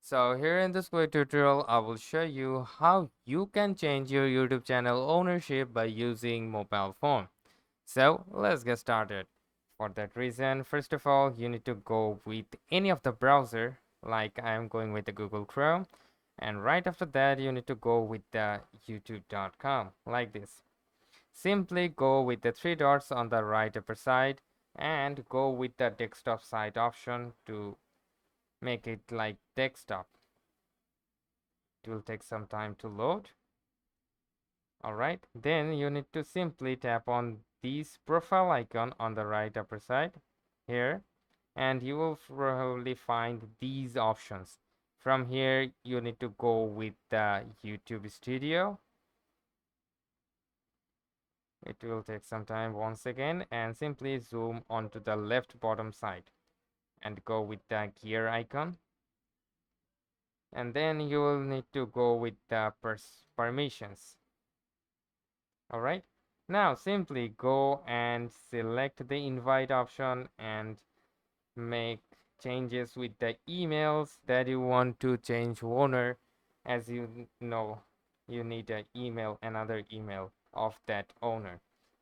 So here in this quick tutorial, I will show you how you can change your YouTube channel ownership by using mobile phone. So let's get started. For that reason, first of all, you need to go with any of the browser, like I am going with the Google Chrome. And right after that, you need to go with the youtube.com like this. Simply go with the three dots on the right upper side and go with the desktop site option to make it like desktop. It will take some time to load. Alright, then you need to simply tap on this profile icon on the right upper side here, and you will probably find these options. From here, you need to go with the YouTube Studio. It will take some time once again, and simply zoom onto the left bottom side and go with the gear icon. And then you will need to go with the permissions. All right, now simply go and select the invite option and make changes with the emails that you want to change owner. As you know, you need an email, another email of that owner.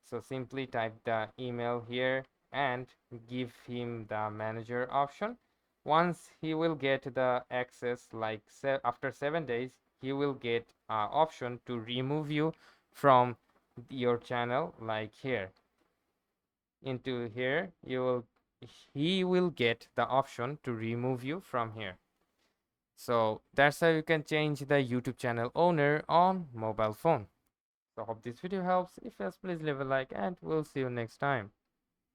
So simply type the email here and give him the manager option. Once he will get the access, like after 7 days, he will get option to remove you from your channel, like here. Into here, he will get the option to remove you from here. So that's how you can change the YouTube channel owner on mobile phone. So hope this video helps. If yes, please leave a like and we'll see you next time.